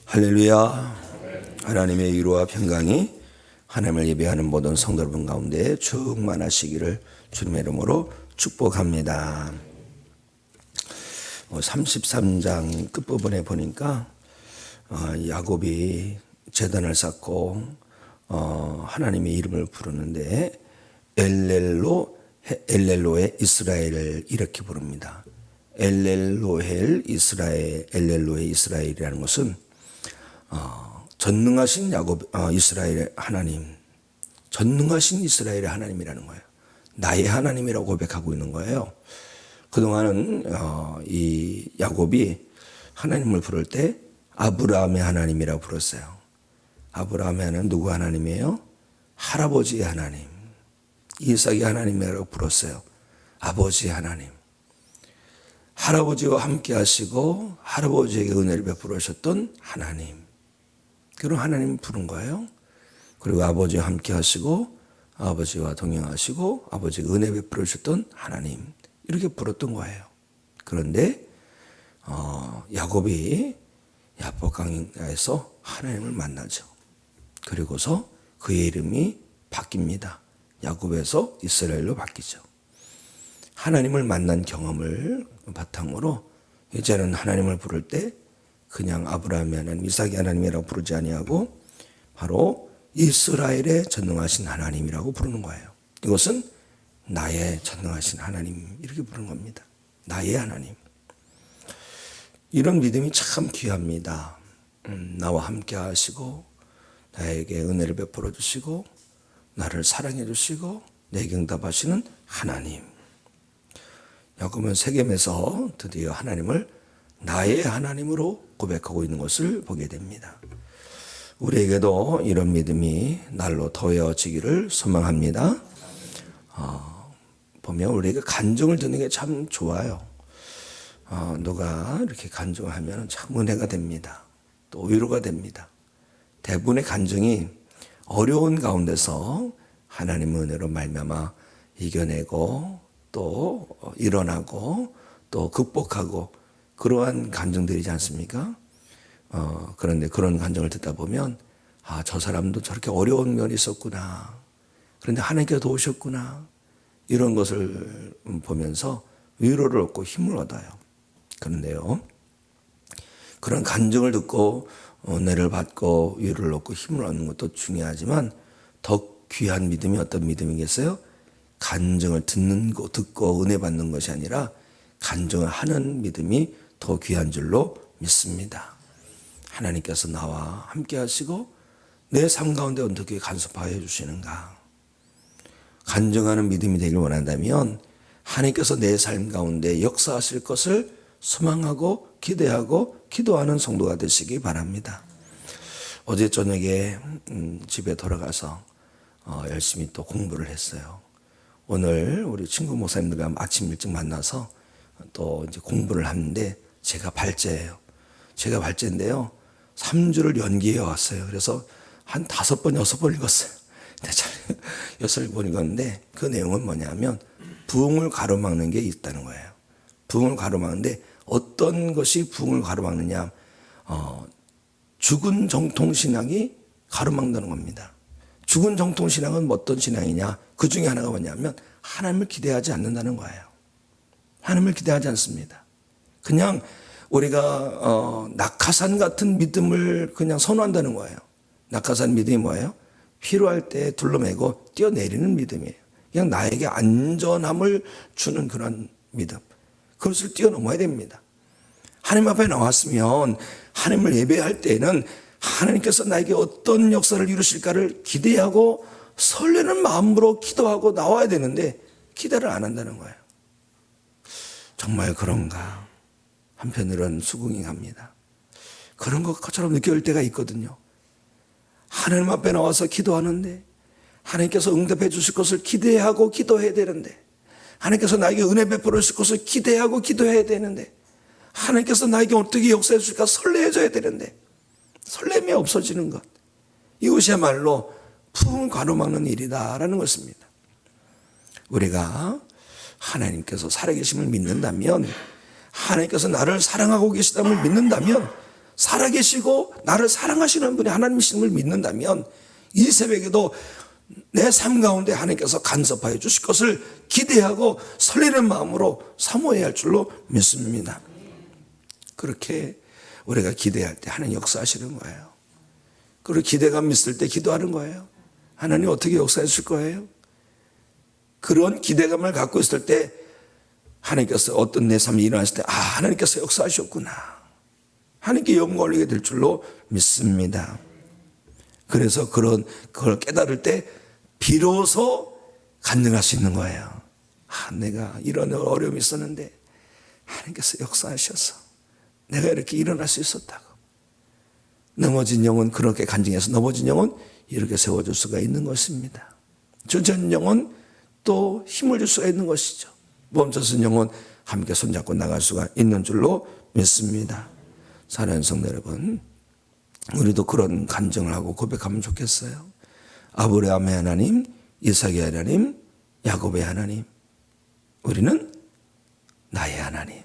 할렐루야. 하나님의 위로와 평강이 하나님을 예배하는 모든 성도 여러분 가운데 충만하시기를 주님의 이름으로 축복합니다. 33장 끝부분에 보니까 야곱이 제단을 쌓고 하나님의 이름을 부르는데 엘렐로에 이스라엘을 이렇게 부릅니다. 엘렐로에 이스라엘이라는 것은 전능하신 이스라엘의 하나님, 전능하신 이스라엘의 하나님이라는 거예요. 나의 하나님이라고 고백하고 있는 거예요. 그동안은 이 야곱이 하나님을 부를 때 아브라함의 하나님이라고 불렀어요. 아브라함의 하나님은 누구 하나님이에요? 할아버지의 하나님, 이삭의 하나님이라고 불렀어요. 아버지의 하나님. 할아버지와 함께 하시고 할아버지에게 은혜를 베풀어 주셨던 하나님, 그런 하나님을 부른 거예요. 그리고 아버지와 함께 하시고 아버지와 동행하시고 아버지에게 은혜 베풀어 주셨던 하나님, 이렇게 불렀던 거예요. 그런데 야곱이 야복강에서 하나님을 만나죠. 그리고서 그의 이름이 바뀝니다. 야곱에서 이스라엘로 바뀌죠. 하나님을 만난 경험을 바탕으로 이제는 하나님을 부를 때 그냥 아브라함의 하나님, 이삭의 하나님이라고 부르지 아니하고 바로 이스라엘의 전능하신 하나님이라고 부르는 거예요. 이것은 나의 전능하신 하나님, 이렇게 부르는 겁니다. 나의 하나님. 이런 믿음이 참 귀합니다. 나와 함께 하시고 나에게 은혜를 베풀어 주시고 나를 사랑해 주시고 내게 응답하시는 하나님. 야곱은 세겜에서 드디어 하나님을 나의 하나님으로 고백하고 있는 것을 보게 됩니다. 우리에게도 이런 믿음이 날로 더해지기를 소망합니다. 보면 우리에게 간증을 듣는 게 참 좋아요. 누가 이렇게 간증을 하면 참 은혜가 됩니다. 또 위로가 됩니다. 대부분의 간증이 어려운 가운데서 하나님의 은혜로 말미암아 이겨내고 또 일어나고 또 극복하고 그러한 간증들이지 않습니까? 그런데 그런 간증을 듣다 보면 저 사람도 저렇게 어려운 면이 있었구나. 그런데 하나님께서 도우셨구나. 이런 것을 보면서 위로를 얻고 힘을 얻어요. 그런데요, 그런 간증을 듣고 은혜를 받고 위로를 얻고 힘을 얻는 것도 중요하지만 더 귀한 믿음이 어떤 믿음이겠어요? 간증을 듣고 은혜 받는 것이 아니라 간증을 하는 믿음이 더 귀한 줄로 믿습니다. 하나님께서 나와 함께 하시고 내 삶 가운데 어떻게 간섭하여 주시는가. 간증하는 믿음이 되길 원한다면 하나님께서 내 삶 가운데 역사하실 것을 소망하고 기대하고 기도하는 성도가 되시기 바랍니다. 어제 저녁에 집에 돌아가서 열심히 또 공부를 했어요. 오늘 우리 친구 목사님들과 아침 일찍 만나서 또 이제 공부를 하는데 제가 발제예요. 제가 발제인데요, 3주를 연기해 왔어요. 그래서 한 5번, 6번 읽었어요. 6번 읽었는데 그 내용은 뭐냐면 부흥을 가로막는 게 있다는 거예요. 부흥을 가로막는데 어떤 것이 부흥을 가로막느냐, 죽은 정통신앙이 가로막는 겁니다. 죽은 정통신앙은 어떤 신앙이냐, 그 중에 하나가 뭐냐면 하나님을 기대하지 않는다는 거예요. 하나님을 기대하지 않습니다. 그냥 우리가 낙하산 같은 믿음을 그냥 선호한다는 거예요. 낙하산 믿음이 뭐예요? 필요할 때 둘러매고 뛰어내리는 믿음이에요. 그냥 나에게 안전함을 주는 그런 믿음. 그것을 뛰어넘어야 됩니다. 하나님 앞에 나왔으면 하나님을 예배할 때에는 하나님께서 나에게 어떤 역사를 이루실까를 기대하고 설레는 마음으로 기도하고 나와야 되는데 기대를 안 한다는 거예요. 정말 그런가? 한편으로는 수긍이 갑니다. 그런 것처럼 느껴질 때가 있거든요. 하나님 앞에 나와서 기도하는데 하나님께서 응답해 주실 것을 기대하고 기도해야 되는데, 하나님께서 나에게 은혜 베풀어 주실 것을 기대하고 기도해야 되는데, 하나님께서 나에게 어떻게 역사해 주실까 설레해져야 되는데 설렘이 없어지는 것, 이것이야말로 부흥을 가로막는 일이다라는 것입니다. 우리가 하나님께서 살아계심을 믿는다면, 하나님께서 나를 사랑하고 계시다는 걸 믿는다면 살아계시고 나를 사랑하시는 분이 하나님이심을 믿는다면 이 새벽에도 내 삶 가운데 하나님께서 간섭하여 주실 것을 기대하고 설레는 마음으로 사모해야 할 줄로 믿습니다. 그렇게 우리가 기대할 때 하나님 역사하시는 거예요. 그리고 기대감 있을 때 기도하는 거예요. 하나님 어떻게 역사해 줄 거예요? 그런 기대감을 갖고 있을 때 하나님께서 어떤 내 삶이 일어났을 때 하나님께서 역사하셨구나. 하나님께 영광 올리게 될 줄로 믿습니다. 그래서 그걸 깨달을 때 비로소 간증할 수 있는 거예요. 내가 이런 어려움이 있었는데 하나님께서 역사하셔서 내가 이렇게 일어날 수 있었다고. 넘어진 영혼 그렇게 간증해서 넘어진 영혼 이렇게 세워줄 수가 있는 것입니다. 주저앉은 영혼 또 힘을 줄 수가 있는 것이죠. 멈춰선 영혼 함께 손잡고 나갈 수가 있는 줄로 믿습니다. 사랑하는 성도 여러분, 우리도 그런 간증을 하고 고백하면 좋겠어요. 아브라함의 하나님, 이삭의 하나님, 야곱의 하나님, 우리는 나의 하나님.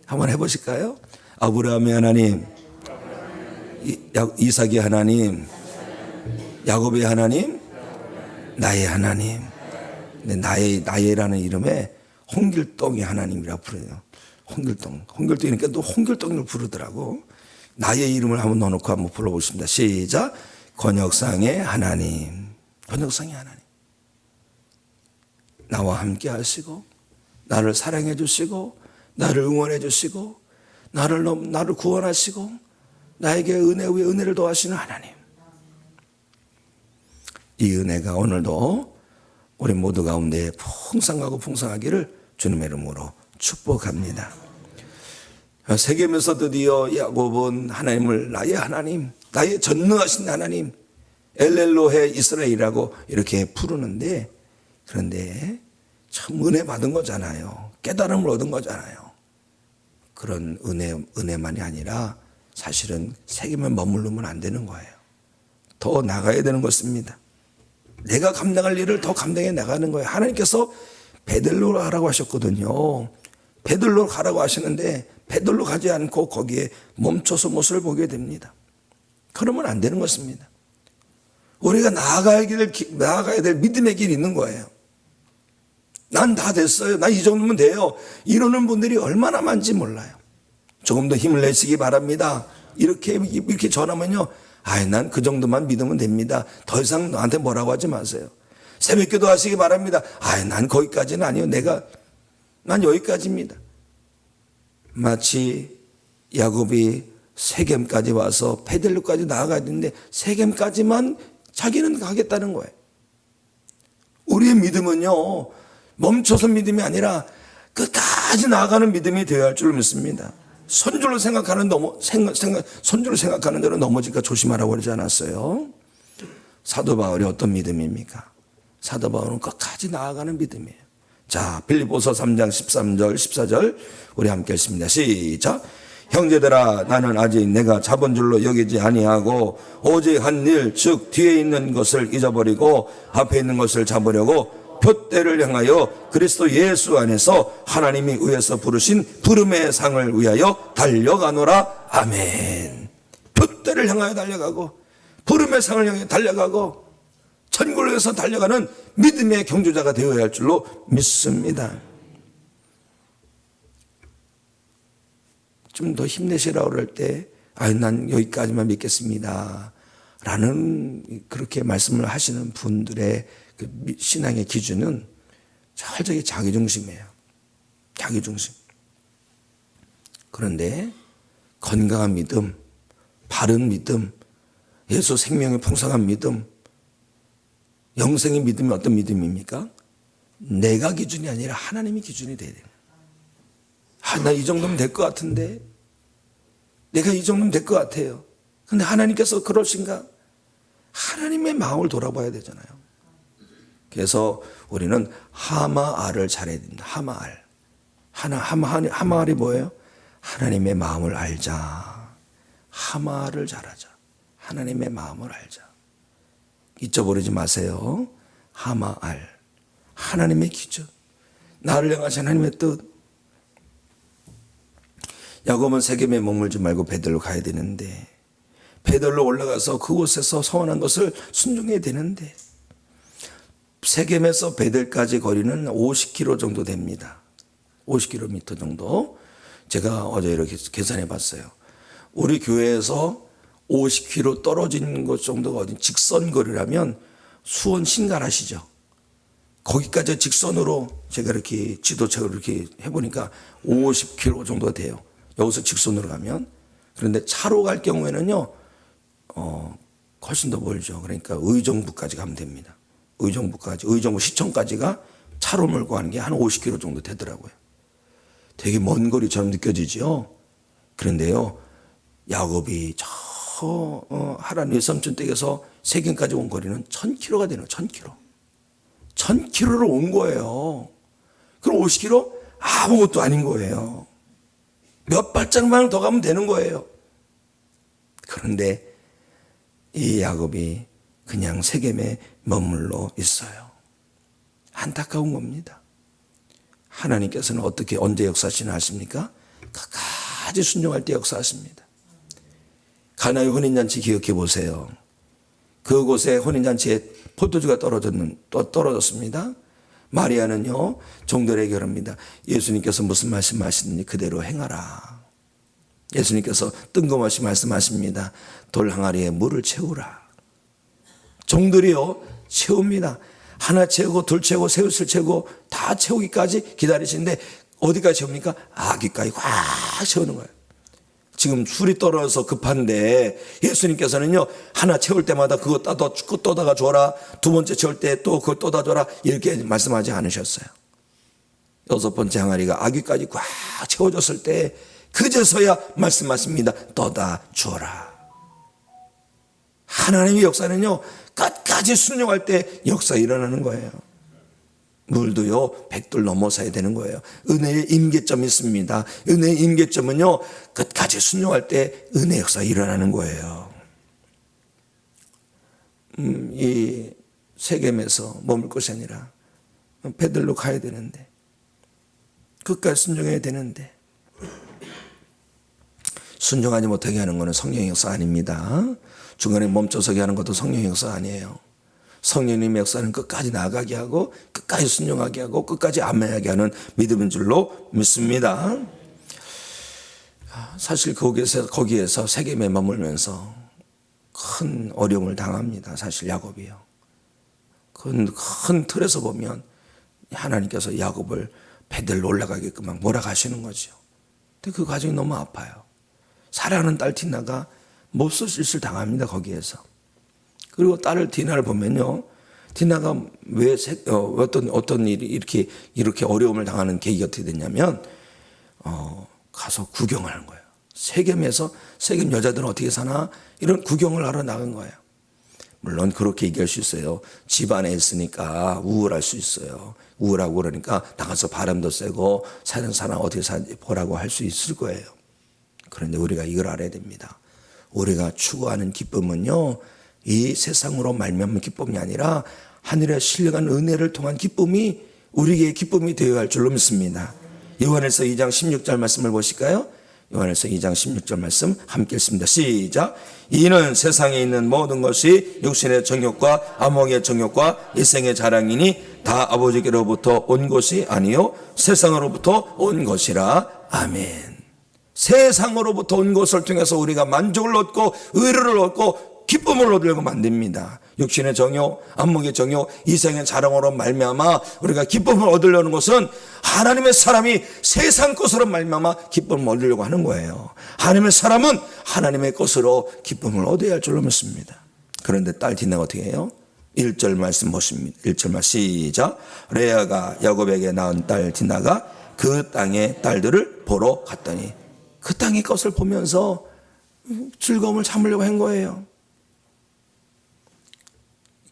한번 해보실까요? 아브라함의 하나님, 이삭의 하나님, 야곱의 하나님, 나의 하나님. 나의라는 이름에 홍길동이 하나님이라고 부르요. 홍길동이니까 또 홍길동을 부르더라고. 나의 이름을 한번 넣어놓고 한번 불러보겠습니다. 시작. 권역상의 하나님. 권역상의 하나님. 나와 함께 하시고, 나를 사랑해 주시고, 나를 응원해 주시고, 나를 구원하시고, 나에게 은혜 위에 은혜를 더하시는 하나님. 이 은혜가 오늘도 우리 모두 가운데 풍성하고 풍성하기를 주님의 이름으로 축복합니다. 세겜에서 드디어 야곱은 하나님을 나의 하나님, 나의 전능하신 하나님, 엘렐로헤 이스라엘이라고 이렇게 부르는데, 그런데 참 은혜 받은 거잖아요. 깨달음을 얻은 거잖아요. 그런 은혜만이 아니라 사실은 세겜에 머무르면 안 되는 거예요. 더 나가야 되는 것입니다. 내가 감당할 일을 더 감당해 나가는 거예요. 하나님께서 베들로 가라고 하셨거든요. 베들로 가라고 하시는데 베들로 가지 않고 거기에 멈춰서 모습을 보게 됩니다. 그러면 안 되는 것입니다. 우리가 나아가야 될 믿음의 길이 있는 거예요. 난 다 됐어요. 난 이 정도면 돼요. 이러는 분들이 얼마나 많은지 몰라요. 조금 더 힘을 내시기 바랍니다. 이렇게 전하면요. 난 그 정도만 믿으면 됩니다. 더 이상 너한테 뭐라고 하지 마세요. 새벽기도 하시기 바랍니다. 난 거기까지는 아니요. 난 여기까지입니다. 마치 야곱이 세겜까지 와서 베델로까지 나아가야 되는데 세겜까지만 자기는 가겠다는 거예요. 우리의 믿음은요, 멈춰서 믿음이 아니라 끝까지 나아가는 믿음이 되어야 할 줄 믿습니다. 손줄로 생각하는 대로 넘어질까 조심하라고 그러지 않았어요? 사도 바울이 어떤 믿음입니까? 사도 바울은 끝까지 나아가는 믿음이에요. 자, 빌립보서 3장 13절 14절 우리 함께 읽습니다. 시작. 형제들아, 나는 아직 내가 잡은 줄로 여기지 아니하고 오직 한 일, 즉 뒤에 있는 것을 잊어버리고 앞에 있는 것을 잡으려고 표대를 향하여 그리스도 예수 안에서 하나님이 위에서 부르신 부름의 상을 위하여 달려가노라. 아멘. 표대를 향하여 달려가고 부름의 상을 향해 달려가고 천국을 위해서 달려가는 믿음의 경주자가 되어야 할 줄로 믿습니다. 좀 더 힘내시라고 그럴 때 난 여기까지만 믿겠습니다 라는 그렇게 말씀을 하시는 분들의 그 신앙의 기준은 철저히 자기중심이에요. 자기중심. 그런데 건강한 믿음, 바른 믿음, 예수 생명의 풍성한 믿음, 영생의 믿음이 어떤 믿음입니까? 내가 기준이 아니라 하나님이 기준이 돼야 돼요. 나 이 정도면 될 것 같은데, 내가 이 정도면 될 것 같아요. 근데 하나님께서 그러신가? 하나님의 마음을 돌아봐야 되잖아요. 그래서 우리는 하마알을 잘해야 됩니다. 하마알. 하마알이 뭐예요? 하나님의 마음을 알자. 하마알을 잘하자. 하나님의 마음을 알자. 잊어버리지 마세요. 하마알. 하나님의 기준. 나를 향하신 하나님의 뜻. 야곱은 세겜에 머물지 말고 베들로 가야 되는데, 베들로 올라가서 그곳에서 서원한 것을 순종해야 되는데, 세겜에서 베들까지 거리는 50km 정도 됩니다. 50km 정도. 제가 어제 이렇게 계산해 봤어요. 우리 교회에서 50km 떨어진 곳 정도가 어디 직선 거리라면 수원 신갈 아시죠? 거기까지 직선으로 제가 이렇게 지도책을 이렇게 해보니까 50km 정도 돼요. 여기서 직선으로 가면. 그런데 차로 갈 경우에는요, 훨씬 더 멀죠. 그러니까 의정부까지 가면 됩니다. 의정부 시청까지가 차로 몰고 가는 게 한 50km 정도 되더라고요. 되게 먼 거리처럼 느껴지죠. 그런데요, 야곱이 하란 외삼촌 댁에서 세겜까지 온 거리는 1000km가 되는 1000km. 1000km를 온 거예요. 그럼 50km? 아무것도 아닌 거예요. 몇 발짝만 더 가면 되는 거예요. 그런데 이 야곱이 그냥 세겜에 머물러 있어요. 안타까운 겁니다. 하나님께서는 어떻게 언제 역사하시나 아십니까? 끝까지 순종할 때 역사하십니다. 가나의 혼인잔치 기억해 보세요. 그곳에 혼인잔치에 포도주가 떨어졌습니다. 마리아는요, 종들에게 그럽니다. 예수님께서 무슨 말씀하시는지 그대로 행하라. 예수님께서 뜬금없이 말씀하십니다. 돌 항아리에 물을 채우라. 종들이요, 채웁니다. 하나 채우고 둘 채우고 셋을 채우고 다 채우기까지 기다리시는데 어디까지 채웁니까? 아귀까지 꽉 채우는 거예요. 지금 술이 떨어져서 급한데 예수님께서는요, 하나 채울 때마다 그거 떠다가 줘라. 두 번째 채울 때 또 그거 떠다 줘라. 이렇게 말씀하지 않으셨어요. 여섯 번째 항아리가 아귀까지 꽉 채워졌을 때 그제서야 말씀하십니다. 떠다 주어라. 하나님의 역사는요, 끝까지 순종할 때 역사 일어나는 거예요. 물도요, 100돌 넘어서야 되는 거예요. 은혜의 임계점이 있습니다. 은혜의 임계점은요, 끝까지 순종할 때 은혜 역사 일어나는 거예요. 이 세겜에서 머물 곳이 아니라 베들로 가야 되는데, 끝까지 순종해야 되는데, 순종하지 못하게 하는 것은 성령의 역사 아닙니다. 중간에 멈춰서게 하는 것도 성령의 역사 아니에요. 성령님의 역사는 끝까지 나아가게 하고 끝까지 순종하게 하고 끝까지 아멘하게 하는 믿음인 줄로 믿습니다. 사실 거기에서 세겜에 머물면서 큰 어려움을 당합니다. 사실 야곱이요. 큰 틀에서 보면 하나님께서 야곱을 베들로 올라가게끔 막 몰아가시는 거죠. 근데 그 과정이 너무 아파요. 사랑하는 딸 디나가 몹쓸 짓을 당합니다. 거기에서. 그리고 딸을 디나를 보면요, 디나가 왜 어떤 일이 이렇게 어려움을 당하는 계기가 어떻게 됐냐면, 가서 구경하는 거예요. 세겜에서 세겜 여자들은 어떻게 사나 이런 구경을 하러 나간 거예요. 물론 그렇게 얘기할 수 있어요. 집 안에 있으니까 우울할 수 있어요. 우울하고 그러니까 나가서 바람도 쐬고 사는 사람 어떻게 사는지 보라고 할 수 있을 거예요. 그런데 우리가 이걸 알아야 됩니다. 우리가 추구하는 기쁨은요, 이 세상으로 말미암은 기쁨이 아니라 하늘에 신령한 은혜를 통한 기쁨이 우리에게 기쁨이 되어야 할 줄로 믿습니다. 요한일서 2장 16절 말씀을 보실까요? 요한일서 2장 16절 말씀 함께 읽습니다. 시작. 이는 세상에 있는 모든 것이 육신의 정욕과 안목의 정욕과 이생의 자랑이니 다 아버지께로부터 온 것이 아니요 세상으로부터 온 것이라. 아멘. 세상으로부터 온 것을 통해서 우리가 만족을 얻고 의를 얻고 기쁨을 얻으려고 만듭니다. 육신의 정욕, 안목의 정욕, 이생의 자랑으로 말미암아 우리가 기쁨을 얻으려는 것은 하나님의 사람이 세상 것으로 말미암아 기쁨을 얻으려고 하는 거예요. 하나님의 사람은 하나님의 것으로 기쁨을 얻어야 할 줄로 믿습니다. 그런데 딸 디나가 어떻게 해요? 1절 말씀 보십니다. 1절 말씀 시작. 레아가 야곱에게 낳은 딸 디나가 그 땅의 딸들을 보러 갔더니, 그 땅의 것을 보면서 즐거움을 참으려고 한 거예요.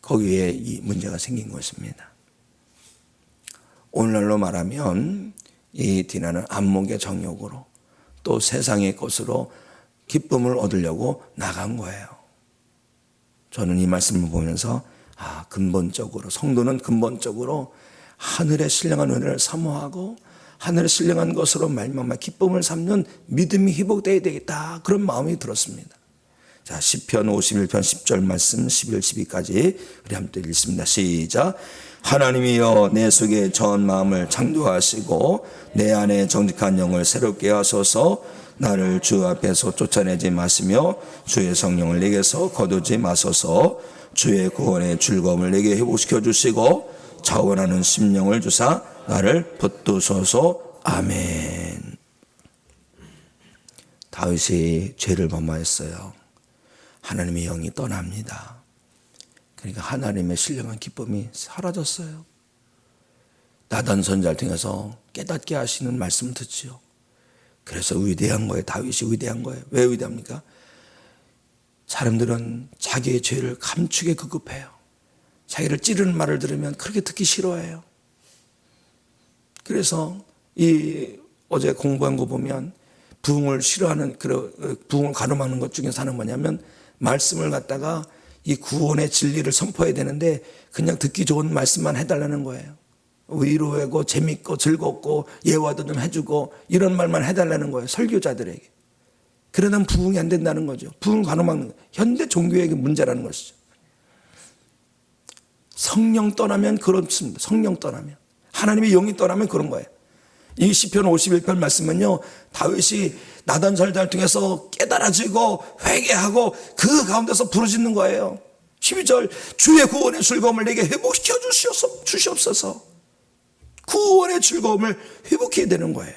거기에 이 문제가 생긴 것입니다. 오늘날로 말하면 이 디나는 안목의 정욕으로 또 세상의 것으로 기쁨을 얻으려고 나간 거예요. 저는 이 말씀을 보면서 근본적으로 성도는 근본적으로 하늘의 신령한 은혜를 사모하고 하늘에 신령한 것으로 말미암아 기쁨을 삼는 믿음이 회복되어야 되겠다, 그런 마음이 들었습니다. 자, 시편 51편 10절 말씀 11, 12까지 우리 함께 읽습니다. 시작. 하나님이여 내 속에 전 마음을 창조하시고 내 안에 정직한 영을 새롭게 하소서. 나를 주 앞에서 쫓아내지 마시며 주의 성령을 내게서 거두지 마소서. 주의 구원의 즐거움을 내게 회복시켜 주시고 자원하는 심령을 주사 나를 붙드소서. 아멘. 다윗이 죄를 범하였어요. 하나님의 영이 떠납니다. 그러니까 하나님의 신령한 기쁨이 사라졌어요. 나단 선지자를 통해서 깨닫게 하시는 말씀을 듣지요. 그래서 위대한 거예요. 다윗이 위대한 거예요. 왜 위대합니까? 사람들은 자기의 죄를 감추게 급급해요. 자기를 찌르는 말을 들으면 그렇게 듣기 싫어해요. 그래서 어제 공부한 거 보면 부흥을 싫어하는, 부흥을 가늠하는 것 중에서 하나는 뭐냐면, 말씀을 갖다가 이 구원의 진리를 선포해야 되는데 그냥 듣기 좋은 말씀만 해달라는 거예요. 위로하고 재밌고 즐겁고 예화도 좀 해주고 이런 말만 해달라는 거예요, 설교자들에게. 그러면 부흥이 안 된다는 거죠. 부흥 가늠하는 현대 종교의 문제라는 것이죠. 성령 떠나면 그렇습니다. 성령 떠나면, 하나님의 영이 떠나면 그런 거예요. 이 시편 51편 말씀은요, 다윗이 나단 선지자를 통해서 깨달아지고 회개하고 그 가운데서 부르짖는 거예요. 12절, 주의 구원의 즐거움을 내게 회복시켜 주시옵소서. 구원의 즐거움을 회복해야 되는 거예요.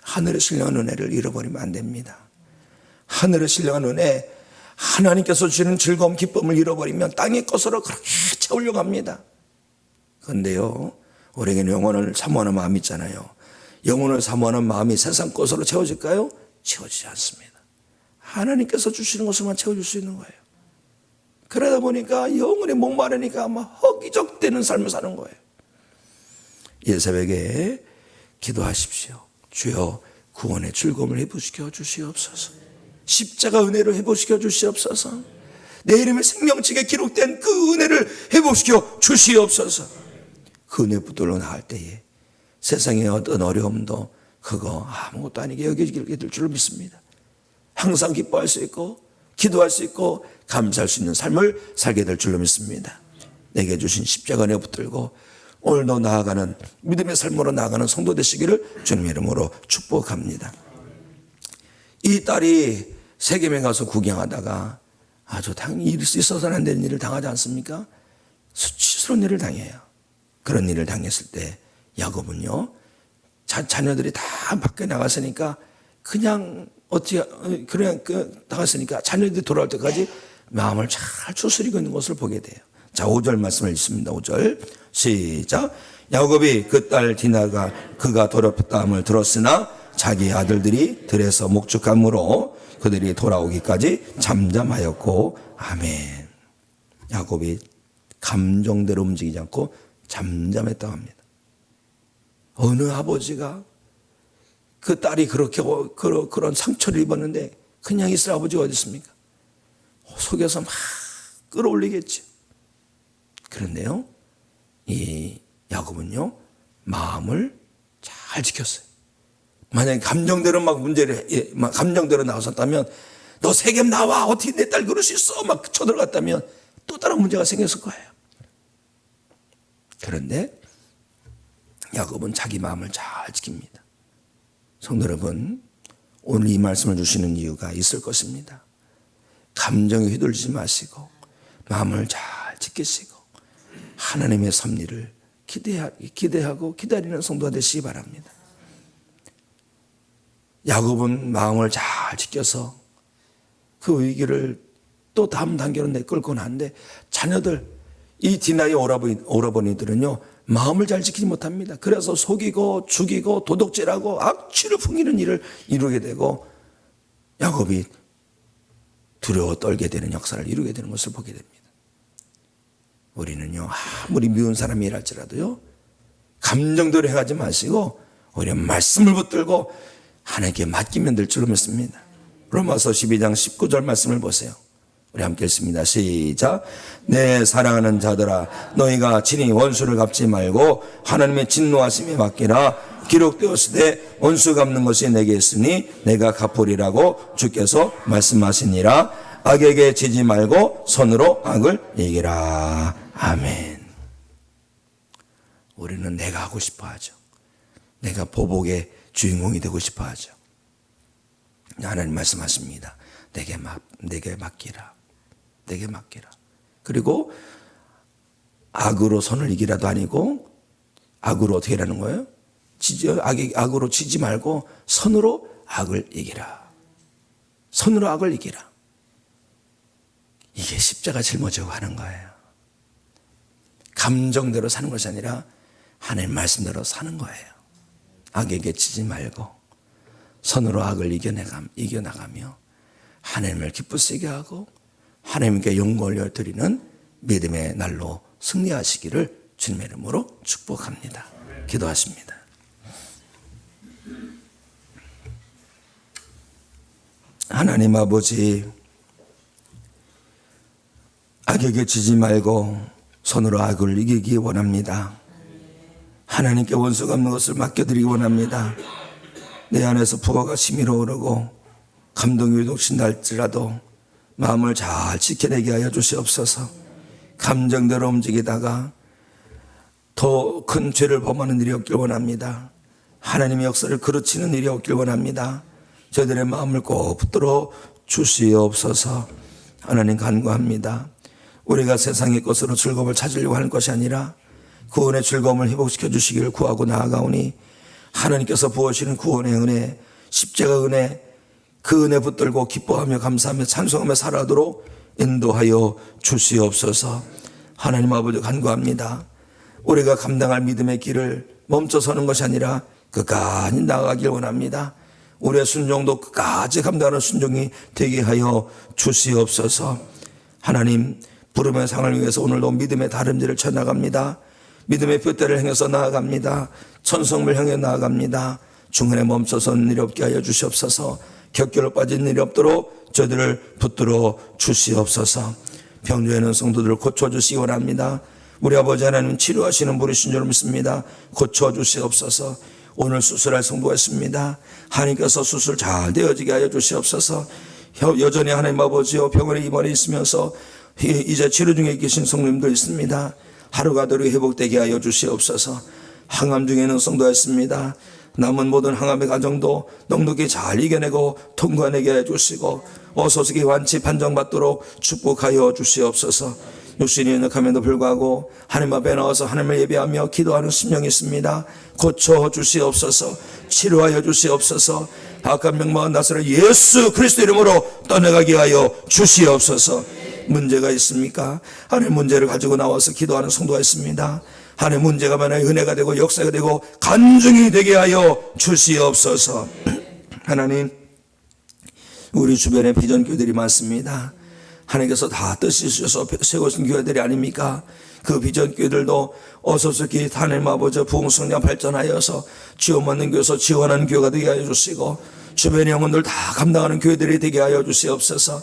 하늘의 신령한 은혜를 잃어버리면 안 됩니다. 하늘의 신령한 은혜, 하나님께서 주시는 즐거움, 기쁨을 잃어버리면 땅의 것으로 그렇게 채우려고 합니다. 그런데요, 우리에게는 영혼을 사모하는 마음이 있잖아요. 영혼을 사모하는 마음이 세상 것으로 채워질까요? 채워지지 않습니다. 하나님께서 주시는 것으로만 채워줄 수 있는 거예요. 그러다 보니까 영혼이 목마르니까 막 허기적대는 삶을 사는 거예요. 이 새벽에 기도하십시오. 주여 구원의 즐거움을 회복시켜 주시옵소서. 십자가 은혜를 회복시켜 주시옵소서. 내 이름의 생명책에 기록된 그 은혜를 회복시켜 주시옵소서. 그 은혜 붙들러 나갈 때에 세상의 어떤 어려움도 그거 아무것도 아니게 여겨지게 될 줄로 믿습니다. 항상 기뻐할 수 있고 기도할 수 있고 감사할 수 있는 삶을 살게 될 줄로 믿습니다. 내게 주신 십자가 은혜 붙들고 오늘도 나아가는 믿음의 삶으로 나아가는 성도 되시기를 주님의 이름으로 축복합니다. 이 딸이 세겜에 가서 구경하다가 아주 당연히 있어서는 안 되는 일을 당하지 않습니까? 수치스러운 일을 당해요. 그런 일을 당했을 때 야곱은요, 자녀들이 다 밖에 나갔으니까 그냥 나갔으니까 자녀들이 돌아올 때까지 마음을 잘 추스리고 있는 것을 보게 돼요. 자, 5절 말씀을 읽습니다. 5절 시작. 야곱이 그 딸 디나가 그가 더럽혔다함을 들었으나 자기 아들들이 들에서 목축함으로 그들이 돌아오기까지 잠잠하였고. 아멘. 야곱이 감정대로 움직이지 않고 잠잠했다고 합니다. 어느 아버지가 그 딸이 그렇게 그런 상처를 입었는데 그냥 있을 아버지가 어디 있습니까? 속에서 막 끌어올리겠죠. 그런데요, 이 야곱은요, 마음을 잘 지켰어요. 만약에 감정대로 감정대로 나왔었다면, 너 세겜 나와, 어떻게 내 딸 그럴 수 있어, 막 쳐들어갔다면 또 다른 문제가 생겼을 거예요. 그런데 야곱은 자기 마음을 잘 지킵니다. 성도 여러분, 오늘 이 말씀을 주시는 이유가 있을 것입니다. 감정에 휘둘리지 마시고 마음을 잘 지키시고 하나님의 섭리를 기대하고 기다리는 성도가 되시기 바랍니다. 야곱은 마음을 잘 지켜서 그 위기를 또 다음 단계로 내끌고 나는데, 자녀들, 이 디나의 오라버니들은요, 마음을 잘 지키지 못합니다. 그래서 속이고 죽이고 도둑질하고 악취를 풍기는 일을 이루게 되고 야곱이 두려워 떨게 되는 역사를 이루게 되는 것을 보게 됩니다. 우리는요, 아무리 미운 사람이랄지라도요, 감정대로 해가지 마시고 오히려 말씀을 붙들고 하나님께 맡기면 될 줄로 믿습니다. 로마서 12장 19절 말씀을 보세요. 우리 함께 읽습니다. 시작. 내 사랑하는 자들아, 너희가 친히 원수를 갚지 말고 하나님의 진노하심에 맡기라. 기록되었으되 원수 갚는 것이 내게 있으니 내가 갚으리라고 주께서 말씀하시니라. 악에게 지지 말고 선으로 악을 이기라. 아멘. 우리는 내가 하고 싶어 하죠. 내가 보복의 주인공이 되고 싶어 하죠. 하나님 말씀하십니다. 내게 맡기라. 내게 맡기라. 그리고 악으로 선을 이기라도 아니고 악으로 어떻게 하라는 거예요? 악으로 지지 말고 선으로 악을 이기라. 선으로 악을 이기라. 이게 십자가 짊어지고 하는 거예요. 감정대로 사는 것이 아니라 하나님 말씀대로 사는 거예요. 악에게 지지 말고 선으로 악을 이겨나가며 하나님을 기쁘시게 하고 하나님께 영광을 드리는 믿음의 날로 승리하시기를 주님의 이름으로 축복합니다. 기도하십니다. 하나님 아버지, 악에게 지지 말고 선으로 악을 이기기 원합니다. 하나님께 원수 갚는 것을 맡겨드리기 원합니다. 내 안에서 부하가 심히러 오르고 감동이 유독신다 할지라도 마음을 잘 지켜내게 하여 주시옵소서. 감정대로 움직이다가 더 큰 죄를 범하는 일이 없길 원합니다. 하나님의 역사를 그르치는 일이 없길 원합니다. 저희들의 마음을 꼭 붙들어 주시옵소서. 하나님 간구합니다. 우리가 세상의 것으로 즐거움을 찾으려고 하는 것이 아니라 구원의 즐거움을 회복시켜 주시기를 구하고 나아가오니 하나님께서 부어주시는 구원의 은혜, 십자가 은혜, 그 은혜 붙들고 기뻐하며 감사하며 찬송하며 살아도록 인도하여 주시옵소서. 하나님 아버지 간구합니다. 우리가 감당할 믿음의 길을 멈춰서는 것이 아니라 끝까지 나아가길 원합니다. 우리의 순종도 끝까지 감당하는 순종이 되게 하여 주시옵소서. 하나님, 부름의 상을 위해서 오늘도 믿음의 다름질을 쳐나갑니다. 믿음의 둯대를 행해서 나아갑니다. 천성을 향해 나아갑니다. 중간에 멈춰서는 일이 없게 하여 주시옵소서. 격결로 빠진 일이 없도록 저희들을 붙들어 주시옵소서. 병조에 있는 성도들을 고쳐주시기 원합니다. 우리 아버지 하나님 치료하시는 분이신 줄 믿습니다. 고쳐주시옵소서. 오늘 수술할 성도가 있습니다. 하나님께서 수술 잘 되어지게 하여 주시옵소서. 여전히 하나님 아버지요 병원에 입원해 있으면서 이제 치료 중에 계신 성도님도 있습니다. 하루가 되게 회복되게 하여 주시옵소서. 항암 중에 있는 성도가 있습니다. 남은 모든 항암의 과정도 넉넉히 잘 이겨내고 통과내게 해주시고 어서서기 완치 판정받도록 축복하여 주시옵소서. 육신이 연약함에도 불구하고 하나님 앞에 나와서 하나님을 예배하며 기도하는 심령이 있습니다. 고쳐 주시옵소서. 치료하여 주시옵소서. 악한 명망한 나사렛 예수 그리스도 이름으로 떠나가게 하여 주시옵소서. 문제가 있습니까? 하나님 문제를 가지고 나와서 기도하는 성도가 있습니다. 하나님 문제가 만약에 은혜가 되고 역사가 되고 간증이 되게 하여 주시옵소서. 하나님, 우리 주변에 비전교회들이 많습니다. 하나님께서 다 뜻이 주셔서 세우신 교회들이 아닙니까? 그 비전교회들도 어서서기 하나님 아버지 부흥성장 발전하여서 지원받는 교회에서 지원하는 교회가 되게 하여 주시고 주변의 영혼들 다 감당하는 교회들이 되게 하여 주시옵소서.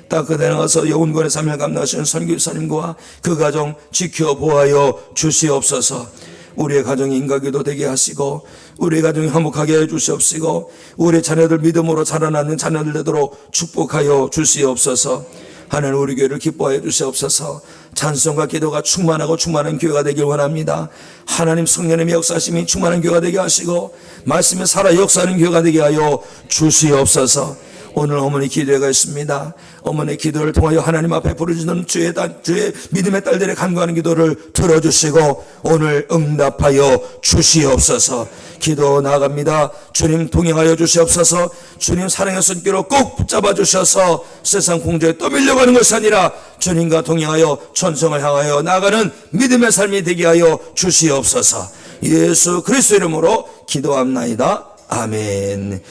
딱 그대 나가서 영혼권의 삶을 감당하시는 선교사님과 그 가정 지켜보아여 주시옵소서. 우리의 가정이 인가기도 되게 하시고 우리의 가정이 화목하게 해 주시옵시고 우리의 자녀들 믿음으로 자라나는 자녀들 되도록 축복하여 주시옵소서. 하나님 우리 교회를 기뻐하여 주시옵소서. 찬송과 기도가 충만하고 충만한 교회가 되길 원합니다. 하나님 성령님의 역사심이 충만한 교회가 되게 하시고 말씀에 살아 역사하는 교회가 되게 하여 주시옵소서. 오늘 어머니 기도회가 있습니다. 어머니 기도를 통하여 하나님 앞에 부르짖는 주의 믿음의 딸들의 간구하는 기도를 들어주시고 오늘 응답하여 주시옵소서. 기도 나아갑니다. 주님 동행하여 주시옵소서. 주님 사랑의 손길로 꼭 붙잡아 주셔서 세상 공주에 떠밀려가는 것이 아니라 주님과 동행하여 천성을 향하여 나아가는 믿음의 삶이 되게 하여 주시옵소서. 예수 그리스도 이름으로 기도합나이다. 아멘.